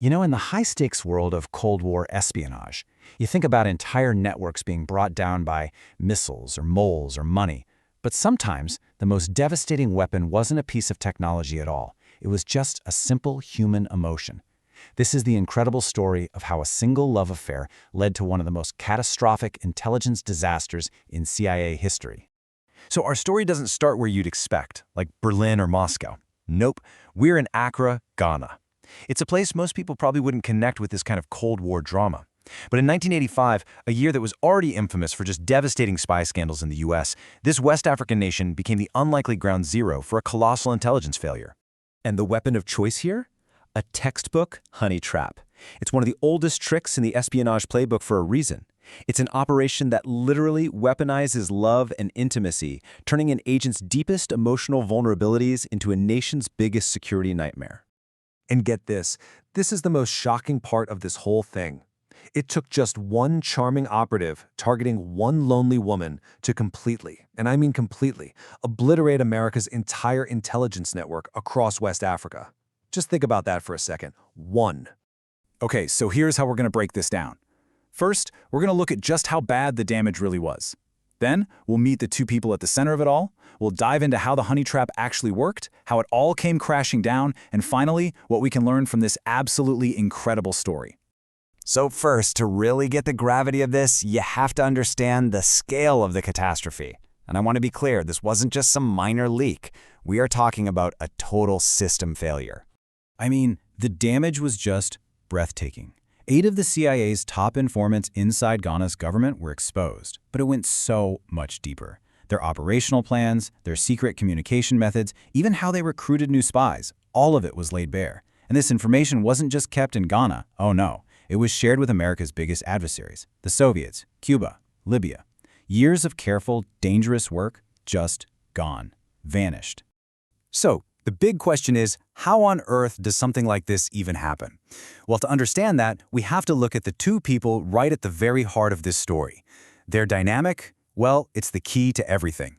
In the high-stakes world of Cold War espionage, you think about entire networks being brought down by missiles or moles or money. But sometimes, the most devastating weapon wasn't a piece of technology at all. It was just a simple human emotion. This is the incredible story of how a single love affair led to one of the most catastrophic intelligence disasters in CIA history. So our story doesn't start where you'd expect, like Berlin or Moscow. Nope, we're in Accra, Ghana. It's a place most people probably wouldn't connect with this kind of Cold War drama. But in 1985, a year that was already infamous for just devastating spy scandals in the US, this West African nation became the unlikely ground zero for a colossal intelligence failure. And the weapon of choice here? A textbook honey trap. It's one of the oldest tricks in the espionage playbook for a reason. It's an operation that literally weaponizes love and intimacy, turning an agent's deepest emotional vulnerabilities into a nation's biggest security nightmare. And get this is the most shocking part of this whole thing. It took just one charming operative targeting one lonely woman to completely, and I mean completely, obliterate America's entire intelligence network across West Africa. Just think about that for a second. One. Okay, so here's how we're going to break this down. First, we're going to look at just how bad the damage really was. Then, we'll meet the two people at the center of it all. We'll dive into how the honey trap actually worked, how it all came crashing down, and finally, what we can learn from this absolutely incredible story. So first, to really get the gravity of this, you have to understand the scale of the catastrophe. And I want to be clear, this wasn't just some minor leak. We are talking about a total system failure. I mean, the damage was just breathtaking. 8 of the CIA's top informants inside Ghana's government were exposed, but it went so much deeper. Their operational plans, their secret communication methods, even how they recruited new spies, all of it was laid bare. And this information wasn't just kept in Ghana, oh no. It was shared with America's biggest adversaries, the Soviets, Cuba, Libya. Years of careful, dangerous work, just gone, vanished. So, the big question is, how on earth does something like this even happen? Well, to understand that, we have to look at the two people right at the very heart of this story. Their dynamic, well, it's the key to everything.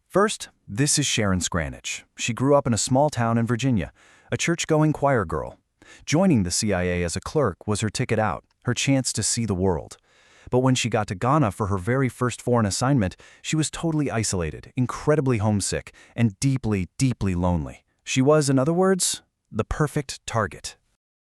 First, this is Sharon Scranage. She grew up in a small town in Virginia, a church-going choir girl. Joining the CIA as a clerk was her ticket out, her chance to see the world. But when she got to Ghana for her very first foreign assignment, she was totally isolated, incredibly homesick, and deeply, deeply lonely. She was, in other words, the perfect target.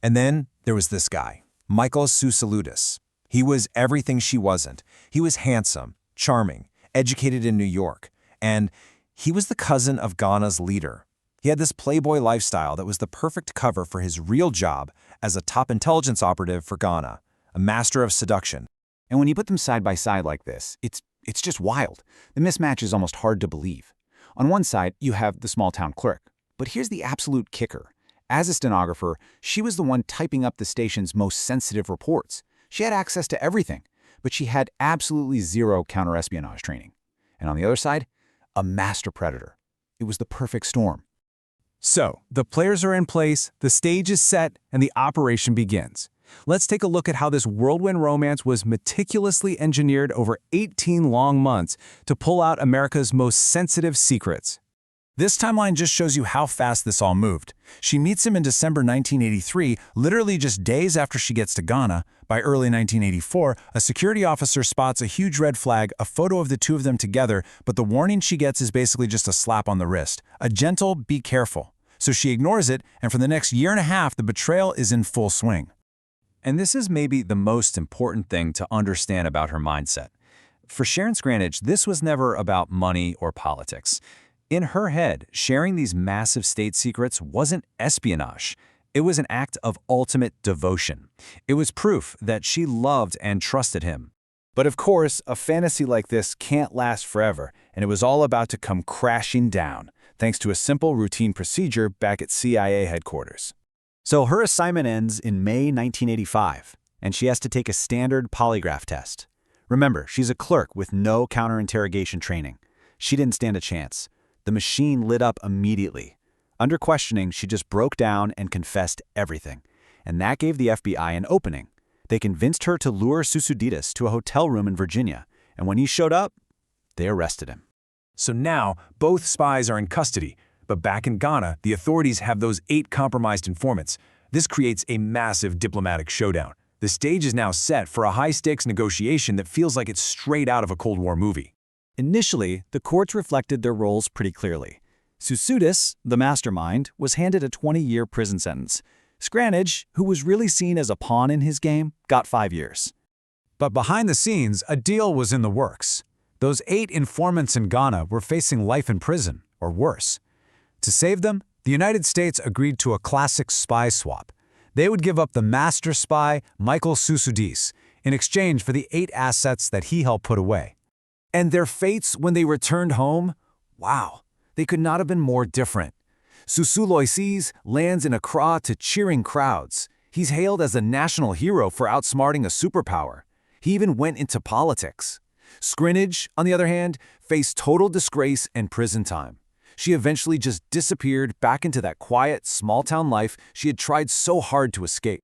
And then there was this guy, Michael Soussoudis. He was everything she wasn't. He was handsome, charming, educated in New York, and he was the cousin of Ghana's leader. He had this playboy lifestyle that was the perfect cover for his real job as a top intelligence operative for Ghana, a master of seduction. And when you put them side by side like this, it's just wild. The mismatch is almost hard to believe. On one side, you have the small-town clerk. But here's the absolute kicker. As a stenographer, she was the one typing up the station's most sensitive reports. She had access to everything, but she had absolutely zero counter-espionage training. And on the other side, a master predator. It was the perfect storm. So, the players are in place, the stage is set, and the operation begins. Let's take a look at how this whirlwind romance was meticulously engineered over 18 long months to pull out America's most sensitive secrets. This timeline just shows you how fast this all moved. She meets him in December 1983, literally just days after she gets to Ghana. By early 1984, a security officer spots a huge red flag, a photo of the two of them together, but the warning she gets is basically just a slap on the wrist. A gentle, be careful. So she ignores it, and for the next year and a half, the betrayal is in full swing. And this is maybe the most important thing to understand about her mindset. For Sharon Scranage, this was never about money or politics. In her head, sharing these massive state secrets wasn't espionage. It was an act of ultimate devotion. It was proof that she loved and trusted him. But of course, a fantasy like this can't last forever, and it was all about to come crashing down, thanks to a simple routine procedure back at CIA headquarters. So her assignment ends in May 1985, and she has to take a standard polygraph test. Remember, she's a clerk with no counterinterrogation training. She didn't stand a chance. The machine lit up immediately. Under questioning, she just broke down and confessed everything. And that gave the FBI an opening. They convinced her to lure Soussoudis to a hotel room in Virginia, and when he showed up, they arrested him. So now, both spies are in custody. But back in Ghana, the authorities have those 8 compromised informants. This creates a massive diplomatic showdown. The stage is now set for a high-stakes negotiation that feels like it's straight out of a Cold War movie. Initially, the courts reflected their roles pretty clearly. Soussoudis, the mastermind, was handed a 20-year prison sentence. Scranage, who was really seen as a pawn in his game, got 5 years. But behind the scenes, a deal was in the works. Those 8 informants in Ghana were facing life in prison, or worse. To save them, the United States agreed to a classic spy swap. They would give up the master spy, Michael Soussoudis, in exchange for the 8 assets that he helped put away. And their fates when they returned home? Wow, they could not have been more different. Soussoudis lands in Accra to cheering crowds. He's hailed as a national hero for outsmarting a superpower. He even went into politics. Scranage, on the other hand, faced total disgrace and prison time. She eventually just disappeared back into that quiet, small-town life she had tried so hard to escape.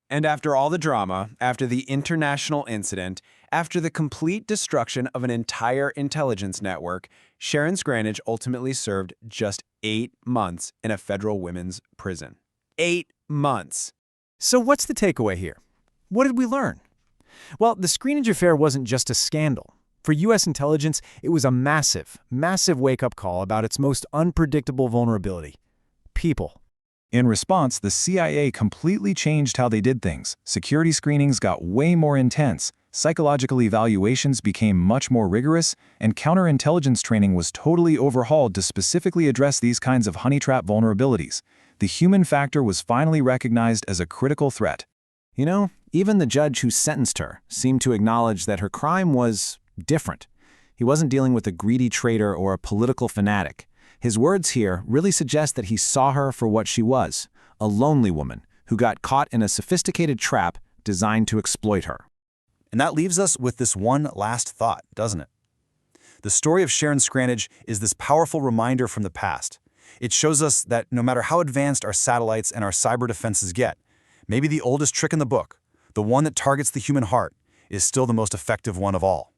And after all the drama, after the international incident, after the complete destruction of an entire intelligence network, Sharon Scranage ultimately served just 8 months in a federal women's prison. 8 months. So what's the takeaway here? What did we learn? Well, the Scranage affair wasn't just a scandal. For U.S. intelligence, it was a massive, massive wake-up call about its most unpredictable vulnerability: people. In response, the CIA completely changed how they did things. Security screenings got way more intense, psychological evaluations became much more rigorous, and counterintelligence training was totally overhauled to specifically address these kinds of honey trap vulnerabilities. The human factor was finally recognized as a critical threat. You know, even the judge who sentenced her seemed to acknowledge that her crime was different. He wasn't dealing with a greedy traitor or a political fanatic. His words here really suggest that he saw her for what she was, a lonely woman who got caught in a sophisticated trap designed to exploit her. And that leaves us with this one last thought, doesn't it? The story of Sharon Scranage is this powerful reminder from the past. It shows us that no matter how advanced our satellites and our cyber defenses get, maybe the oldest trick in the book, the one that targets the human heart, is still the most effective one of all.